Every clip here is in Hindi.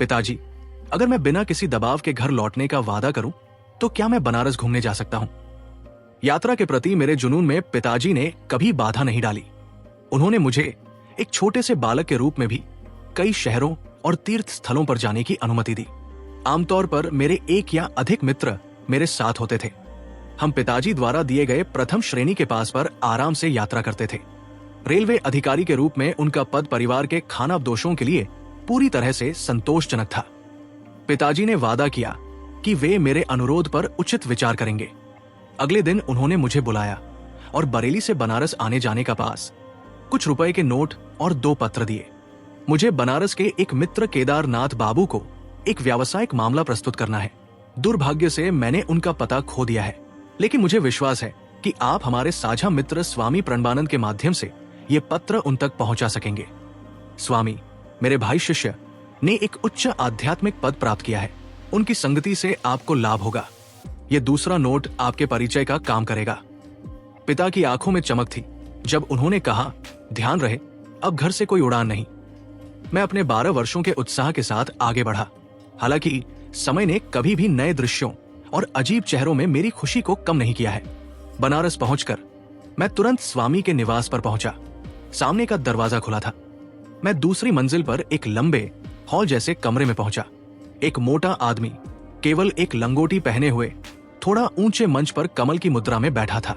पिताजी, अगर मैं बिना किसी दबाव के घर लौटने का वादा करूं तो क्या मैं बनारस घूमने जा सकता हूं? यात्रा के प्रति मेरे जुनून में पिताजी ने कभी बाधा नहीं डाली। उन्होंने मुझे एक छोटे से बालक के रूप में भी कई शहरों और तीर्थ स्थलों पर जाने की अनुमति दी। आमतौर पर मेरे एक या अधिक मित्र मेरे साथ होते थे। हम पिताजी द्वारा दिए गए प्रथम श्रेणी के पास पर आराम से यात्रा करते थे। रेलवे अधिकारी के रूप में उनका पद परिवार के खानाबदोशों के लिए पूरी तरह से संतोषजनक था। पिताजी ने वादा किया कि वे मेरे अनुरोध पर उचित विचार करेंगे। अगले दिन उन्होंने मुझे बुलाया और बरेली से बनारस आने जाने का पास, कुछ रुपए के नोट और 2 पत्र दिए। मुझे बनारस के एक मित्र केदारनाथ बाबू को एक व्यावसायिक मामला प्रस्तुत करना है। दुर्भाग्य से मैंने उनका पता खो दिया है, लेकिन मुझे विश्वास है कि आप हमारे साझा मित्र स्वामी प्रणबानंद के माध्यम से ये पत्र उन तक पहुंचा सकेंगे। स्वामी, मेरे भाई शिष्य ने एक उच्च आध्यात्मिक पद प्राप्त किया है। उनकी संगति से आपको लाभ होगा। ये दूसरा नोट आपके परिचय का काम करेगा। पिता की आंखों में चमक थी जब उन्होंने कहा, ध्यान रहे, अब घर से कोई उड़ान नहीं। मैं अपने 12 वर्षों के उत्साह के साथ आगे बढ़ा। हालांकि समय ने कभी भी नए दृश्यों और अजीब चेहरों में मेरी खुशी को कम नहीं किया है। बनारस पहुंचकर मैं तुरंत स्वामी के निवास पर पहुंचा। सामने का दरवाजा खुला था। मैं दूसरी मंजिल पर एक लंबे हॉल जैसे कमरे में पहुंचा। एक मोटा आदमी केवल एक लंगोटी पहने हुए थोड़ा ऊंचे मंच पर कमल की मुद्रा में बैठा था।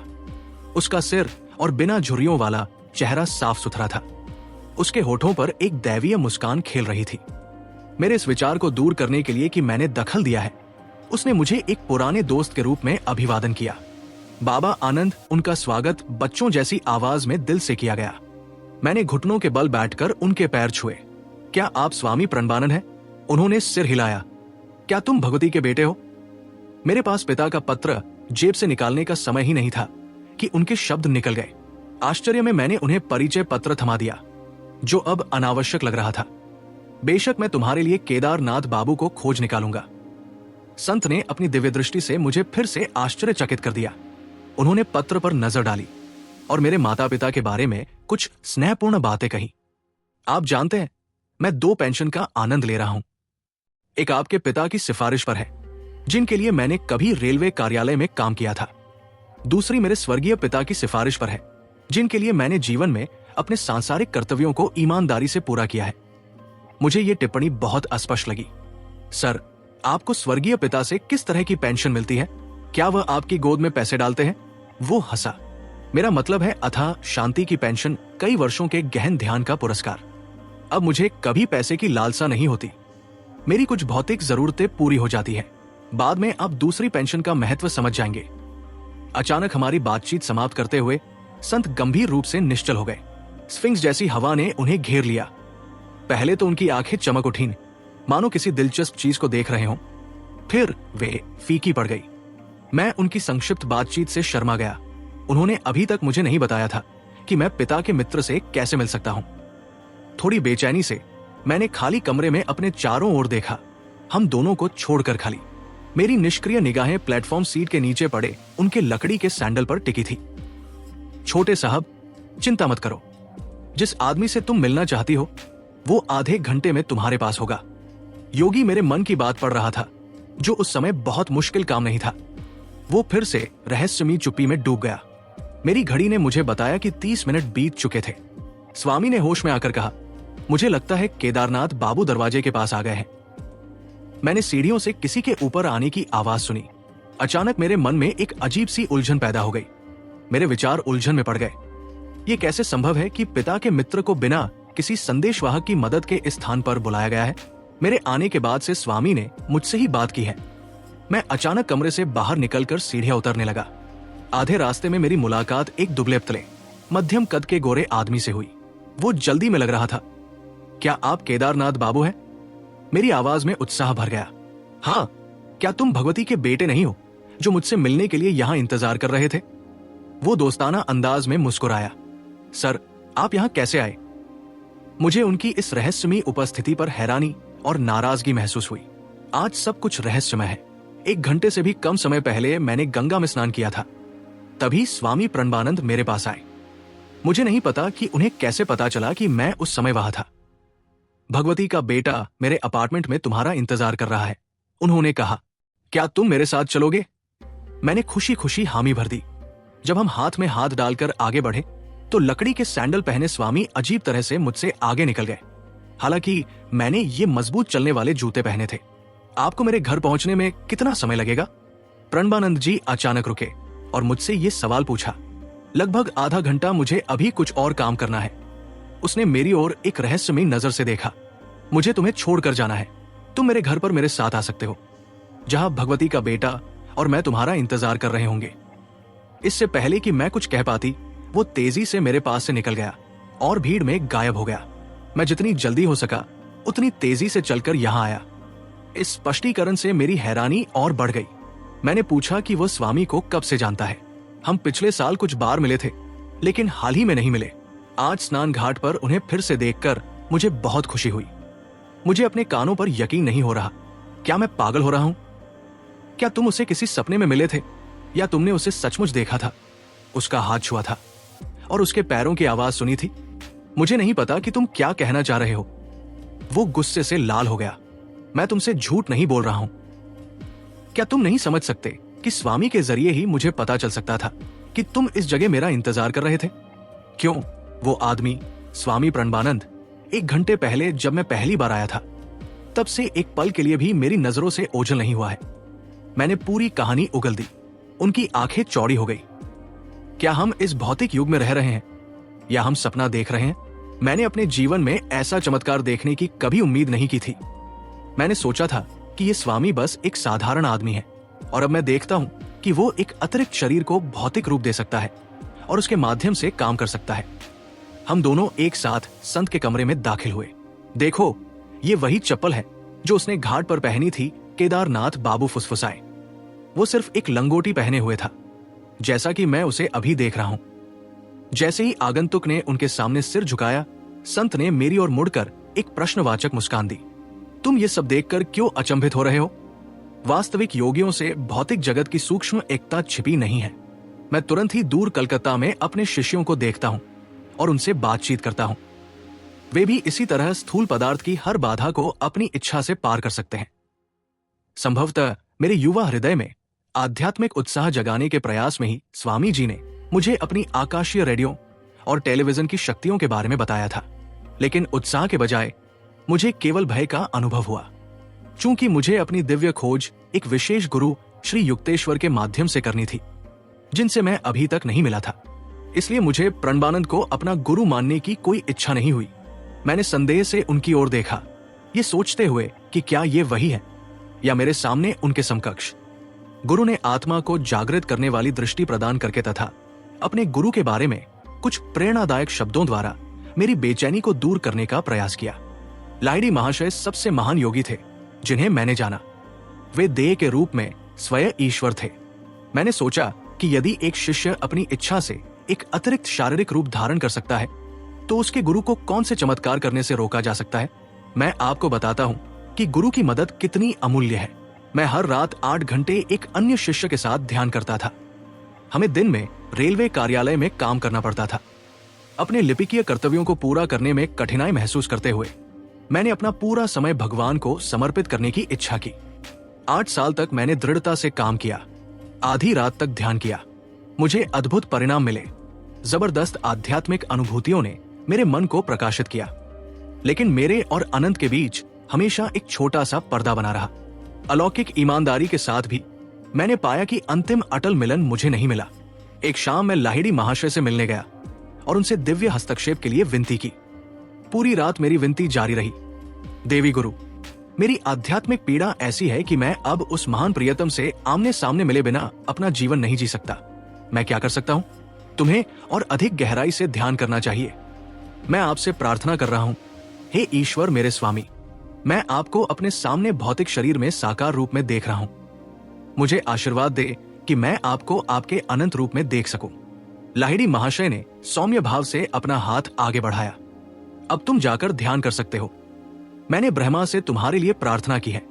उसका सिर और बिना झुर्रियों वाला चेहरा साफ सुथरा था। उसके होठों पर एक दैवीय मुस्कान खेल रही थी। मेरे इस विचार को दूर करने के लिए कि मैंने दखल दिया है, उसने मुझे एक पुराने दोस्त के रूप में अभिवादन किया। बाबा आनंद, उनका स्वागत बच्चों जैसी आवाज में दिल से किया गया। मैंने घुटनों के बल बैठकर उनके पैर छुए। क्या आप स्वामी प्रणबानंद हैं? उन्होंने सिर हिलाया। क्या तुम भगवती के बेटे हो? मेरे पास पिता का पत्र जेब से निकालने का समय ही नहीं था कि उनके शब्द निकल गए। आश्चर्य में मैंने उन्हें परिचय पत्र थमा दिया, जो अब अनावश्यक लग रहा था। बेशक मैं तुम्हारे लिए केदारनाथ बाबू को खोज निकालूंगा। संत ने अपनी दिव्य दृष्टि से मुझे फिर से आश्चर्यचकित कर दिया। उन्होंने पत्र पर नजर डाली और मेरे माता पिता के बारे में कुछ स्नेहपूर्ण बातें कही। आप जानते हैं, मैं 2 पेंशन का आनंद ले रहा हूं। एक आपके पिता की सिफारिश पर है, जिनके लिए मैंने कभी रेलवे कार्यालय में काम किया था। दूसरी मेरे स्वर्गीय पिता की सिफारिश पर है, जिनके लिए मैंने जीवन में अपने सांसारिक कर्तव्यों को ईमानदारी से पूरा किया है। मुझे ये टिप्पणी बहुत अस्पष्ट लगी। सर, आपको स्वर्गीय पिता से किस तरह की पेंशन मिलती है? क्या वह आपकी गोद में पैसे डालते हैं? वो हंसा। मेरा मतलब है अथाह शांति की पेंशन, कई वर्षों के गहन ध्यान का पुरस्कार। अब मुझे कभी पैसे की लालसा नहीं होती। मेरी कुछ भौतिक जरूरतें पूरी हो जाती है। बाद में आप दूसरी पेंशन का महत्व समझ जाएंगे। अचानक हमारी बातचीत समाप्त करते हुए संत गंभीर रूप से निश्चल हो गए। स्फिंक्स जैसी हवा ने उन्हें घेर लिया। पहले तो उनकी आंखें चमक उठीं, मानो किसी दिलचस्प चीज को देख रहे हों। फिर वे फीकी पड़ गई। मैं उनकी संक्षिप्त बातचीत से शर्मा गया। उन्होंने अभी तक मुझे नहीं बताया था कि मैं पिता के मित्र से कैसे मिल सकता हूं। थोड़ी बेचैनी से मैंने खाली कमरे में अपने चारों ओर देखा, हम दोनों को छोड़कर खाली। मेरी निष्क्रिय निगाहें प्लेटफॉर्म सीट के नीचे पड़े उनके लकड़ी के सैंडल पर टिकी थी। छोटे साहब, चिंता मत करो। जिस आदमी से तुम मिलना चाहती हो, वो आधे घंटे में तुम्हारे पास होगा। योगी मेरे मन की बात पढ़ रहा था, जो उस समय बहुत मुश्किल काम नहीं था। वो फिर से रहस्यमयी चुप्पी में डूब गया। मेरी घड़ी ने मुझे बताया कि 30 मिनट बीत चुके थे। स्वामी ने होश में आकर कहा, मुझे लगता है केदारनाथ बाबू दरवाजे के पास आ गए हैं। मैंने सीढ़ियों से किसी के ऊपर आने की आवाज सुनी। अचानक मेरे मन में एक अजीब सी उलझन पैदा हो गई। मेरे विचार उलझन में पड़ गए। ये कैसे संभव है कि पिता के मित्र को बिना किसी संदेशवाहक की मदद के स्थान पर बुलाया गया है? मेरे आने के बाद से स्वामी ने मुझसे ही बात की है। मैं अचानक कमरे से बाहर निकलकर सीढ़ियां उतरने लगा। आधे रास्ते में मेरी मुलाकात एक दुबले पतले, मध्यम कद के गोरे आदमी से हुई। वो जल्दी में लग रहा था। क्या आप केदारनाथ बाबू हैं? मेरी आवाज में उत्साह भर गया। हाँ, क्या तुम भगवती के बेटे नहीं हो जो मुझसे मिलने के लिए यहां इंतजार कर रहे थे? वो दोस्ताना अंदाज में मुस्कुराया। सर, आप यहां कैसे आए? मुझे उनकी इस रहस्यमयी उपस्थिति पर हैरानी और नाराजगी महसूस हुई। आज सब कुछ रहस्यमय है। 1 घंटे से भी कम समय पहले मैंने गंगा में स्नान किया था। तभी स्वामी प्रणबानंद मेरे पास आए। मुझे नहीं पता कि उन्हें कैसे पता चला कि मैं उस समय वहां था। भगवती का बेटा मेरे अपार्टमेंट में तुम्हारा इंतजार कर रहा है। उन्होंने कहा, क्या तुम मेरे साथ चलोगे? मैंने खुशी खुशी हामी भर दी। जब हम हाथ में हाथ डालकर आगे बढ़े तो लकड़ी के सैंडल पहने स्वामी अजीब तरह से मुझसे आगे निकल गए। हालांकि मैंने ये मजबूत चलने वाले जूते पहने थे। आपको मेरे घर पहुंचने में कितना समय लगेगा? प्रणबानंद जी अचानक रुके और मुझसे ये सवाल पूछा। लगभग आधा घंटा, मुझे अभी कुछ और काम करना है। उसने मेरी ओर एक रहस्यमयी नजर से देखा। मुझे तुम्हें छोड़कर जाना है। तुम मेरे घर पर मेरे साथ आ सकते हो, जहां भगवती का बेटा और मैं तुम्हारा इंतजार कर रहे होंगे। इससे पहले कि मैं कुछ कह पाती, वो तेजी से मेरे पास से निकल गया और भीड़ में गायब हो गया। मैं जितनी जल्दी हो सका उतनी तेजी से चलकर यहां आया। इस स्पष्टीकरण से मेरी हैरानी और बढ़ गई। मैंने पूछा कि वो स्वामी को कब से जानता है। हम पिछले साल कुछ बार मिले थे, लेकिन हाल ही में नहीं मिले। आज स्नान घाट पर उन्हें फिर से देखकर मुझे बहुत खुशी हुई। मुझे अपने कानों पर यकीन नहीं हो रहा। क्या मैं पागल हो रहा हूं? क्या तुम उसे किसी सपने में मिले थे या तुमने उसे सचमुच देखा था? उसका हाथ छुआ था और उसके पैरों की आवाज सुनी थी। मुझे नहीं पता कि तुम क्या कहना चाह रहे हो। वो गुस्से से लाल हो गया। मैं तुमसे झूठ नहीं बोल रहा हूं। क्या तुम नहीं समझ सकते कि स्वामी के जरिए ही मुझे पता चल सकता था कि तुम इस जगह मेरा इंतजार कर रहे थे? क्यों? वो आदमी, स्वामी प्रणबानंद, 1 घंटे पहले जब मैं पहली बार आया था, तब से एक पल के लिए भी मेरी नजरों से ओझल नहीं हुआ है। मैंने पूरी कहानी उगल दी। उनकी आंखें चौड़ी हो गई। क्या हम इस भौतिक युग में रह रहे हैं या हम सपना देख रहे हैं? मैंने अपने जीवन में ऐसा चमत्कार देखने की कभी उम्मीद नहीं की थी। मैंने सोचा था कि ये स्वामी बस एक साधारण आदमी है, और अब मैं देखता हूं कि वो एक अतिरिक्त शरीर को भौतिक रूप दे सकता है और उसके माध्यम से काम कर सकता है। हम दोनों एक साथ संत के कमरे में दाखिल हुए। देखो, ये वही चप्पल है जो उसने घाट पर पहनी थी। केदारनाथ बाबू फुसफुसाए। वो सिर्फ एक लंगोटी पहने हुए था, जैसा कि मैं उसे अभी देख रहा हूं। जैसे ही आगंतुक ने उनके सामने सिर झुकाया, संत ने मेरी ओर मुड़कर एक प्रश्नवाचक मुस्कान दी। तुम ये सब देखकर क्यों अचंभित हो रहे हो? वास्तविक योगियों से भौतिक जगत की सूक्ष्म एकता छिपी नहीं है। मैं तुरंत ही दूर कलकत्ता में अपने शिष्यों को देखता हूं और उनसे बातचीत करता हूं। वे भी इसी तरह स्थूल पदार्थ की हर बाधा को अपनी इच्छा से पार कर सकते हैं। संभवतः मेरे युवा हृदय में आध्यात्मिक उत्साह जगाने के प्रयास में ही स्वामी जी ने मुझे अपनी आकाशीय रेडियो और टेलीविजन की शक्तियों के बारे में बताया था। लेकिन उत्साह के बजाय मुझे केवल भय का अनुभव हुआ, चूंकि मुझे अपनी दिव्य खोज एक विशेष गुरु श्री युक्तेश्वर के माध्यम से करनी थी, जिनसे मैं अभी तक नहीं मिला था। इसलिए मुझे प्रणबानंद को अपना गुरु मानने की कोई इच्छा नहीं हुई। मैंने संदेह से उनकी ओर देखा, ये सोचते हुए कि क्या ये वही है या मेरे सामने उनके समकक्ष। गुरु ने आत्मा को जागृत करने वाली दृष्टि प्रदान करके तथा अपने गुरु के बारे में कुछ प्रेरणादायक शब्दों द्वारा मेरी बेचैनी को दूर करने का प्रयास किया। लाहिड़ी महाशय सबसे महान योगी थे जिन्हें मैंने जाना। वे देह के रूप में स्वयं ईश्वर थे। मैंने सोचा कि यदि एक शिष्य अपनी इच्छा से एक अतिरिक्त शारीरिक रूप धारण कर सकता है, तो उसके गुरु को कौन से चमत्कार करने से रोका जा सकता है? मैं आपको बताता हूं कि गुरु की मदद कितनी अमूल्य है। मैं हर रात 8 घंटे एक अन्य शिष्य के साथ ध्यान करता था। हमें दिन में रेलवे कार्यालय में काम करना पड़ता था। अपने लिपिकीय कर्तव्यों को पूरा करने में कठिनाई महसूस करते हुए मैंने अपना पूरा समय भगवान को समर्पित करने की इच्छा की। 8 साल तक मैंने दृढ़ता से काम किया, आधी रात तक ध्यान किया। मुझे अद्भुत परिणाम मिले। जबरदस्त आध्यात्मिक अनुभूतियों ने मेरे मन को प्रकाशित किया। लेकिन मेरे और अनंत के बीच हमेशा एक छोटा सा पर्दा बना रहा। अलौकिक ईमानदारी के साथ भी मैंने पाया कि अंतिम अटल मिलन मुझे नहीं मिला। एक शाम मैं लाहिड़ी महाशय से मिलने गया और उनसे दिव्य हस्तक्षेप के लिए विनती की। पूरी रात मेरी विनती जारी रही। देवी गुरु, मेरी आध्यात्मिक पीड़ा ऐसी है कि मैं अब उस महान प्रियतम से आमने सामने मिले बिना अपना जीवन नहीं जी सकता। मैं क्या कर सकता हूँ? तुम्हें और अधिक गहराई से ध्यान करना चाहिए। मैं आपसे प्रार्थना कर रहा हूँ, हे ईश्वर मेरे स्वामी, मैं आपको अपने सामने भौतिक शरीर में साकार रूप में देख रहा हूँ। मुझे आशीर्वाद दे कि मैं आपको आपके अनंत रूप में देख सकूं। लाहिड़ी महाशय ने सौम्य भाव से अपना हाथ आगे बढ़ाया। अब तुम जाकर ध्यान कर सकते हो। मैंने ब्रह्मा से तुम्हारे लिए प्रार्थना की है।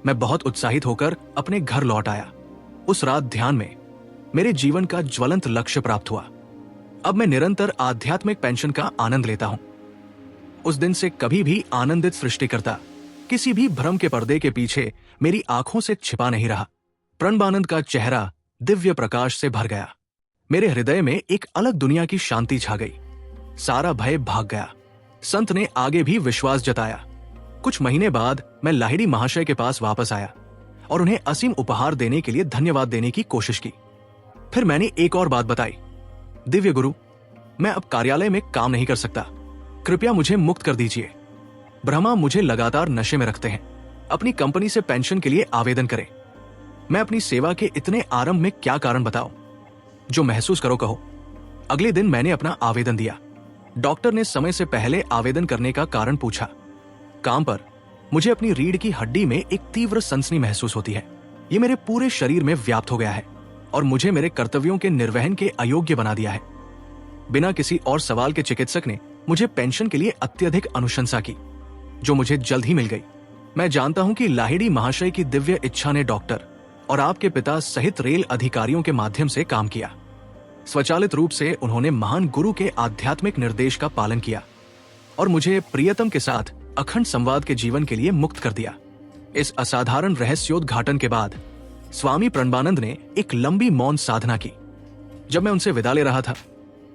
मैं बहुत उत्साहित होकर अपने घर लौट आया। उस रात ध्यान में मेरे जीवन का ज्वलंत लक्ष्य प्राप्त हुआ। अब मैं निरंतर आध्यात्मिक पेंशन का आनंद लेता हूं। उस दिन से कभी भी आनंदित सृष्टिकर्ता किसी भी भ्रम के पर्दे के पीछे मेरी आंखों से छिपा नहीं रहा। प्रणबानंद का चेहरा दिव्य प्रकाश से भर गया। मेरे हृदय में एक अलग दुनिया की शांति छा गई। सारा भय भाग गया। संत ने आगे भी विश्वास जताया। कुछ महीने बाद मैं लाहिड़ी महाशय के पास वापस आया और उन्हें असीम उपहार देने के लिए धन्यवाद देने की कोशिश की। फिर मैंने एक और बात बताई, दिव्य गुरु, मैं अब कार्यालय में काम नहीं कर सकता, कृपया मुझे मुक्त कर दीजिए। ब्रह्मा मुझे लगातार नशे में रखते हैं। अपनी कंपनी से पेंशन के लिए आवेदन करें। मैं अपनी सेवा के इतने आरंभ में क्या कारण बताऊं? जो महसूस करो कहो। अगले दिन मैंने अपना आवेदन दिया। डॉक्टर ने समय से पहले आवेदन करने का कारण पूछा। काम पर मुझे अपनी रीढ़ की हड्डी में एक तीव्र सनसनी महसूस होती है। ये मेरे पूरे शरीर में व्याप्त हो गया है और मुझे मेरे कर्तव्यों के निर्वहन के अयोग्य बना दिया है। बिना किसी और सवाल के चिकित्सक ने मुझे पेंशन के लिए अत्यधिक अनुशंसा की, जो मुझे जल्द ही मिल गई। मैं जानता हूं कि लाहिड़ी महाशय की दिव्य इच्छा ने डॉक्टर और आपके पिता सहित रेल अधिकारियों के माध्यम से काम किया। स्वचालित रूप से उन्होंने महान गुरु के आध्यात्मिक निर्देश का पालन किया और मुझे प्रियतम के साथ अखंड संवाद के जीवन के लिए मुक्त कर दिया। इस असाधारण रहस्योद्घाटन के बाद स्वामी प्रणबानंद ने एक लंबी मौन साधना की। जब मैं उनसे विदा ले रहा था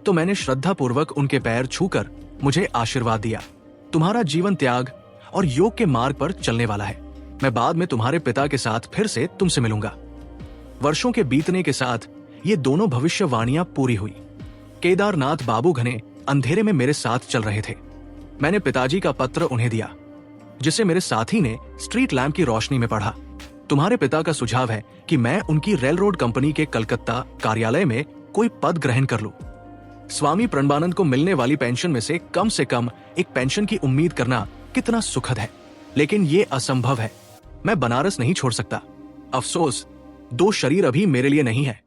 तो मैंने श्रद्धापूर्वक उनके पैर छूकर मुझे आशीर्वाद दिया। तुम्हारा जीवन त्याग और योग के मार्ग पर चलने वाला है। मैं बाद में तुम्हारे पिता के साथ फिर से तुमसे मिलूंगा। वर्षों के बीतने के साथ ये दोनों भविष्यवाणियां पूरी हुई। केदारनाथ बाबू घने अंधेरे में मेरे साथ चल रहे थे। मैंने पिताजी का पत्र उन्हें दिया, जिसे मेरे साथी ने स्ट्रीट लैंप की रोशनी में पढ़ा। तुम्हारे पिता का सुझाव है कि मैं उनकी रेल रोड कंपनी के कलकत्ता कार्यालय में कोई पद ग्रहण कर लूं। स्वामी प्रणबानंद को मिलने वाली पेंशन में से कम एक पेंशन की उम्मीद करना कितना सुखद है, लेकिन ये असंभव है। मैं बनारस नहीं छोड़ सकता। अफसोस, 2 शरीर अभी मेरे लिए नहीं है।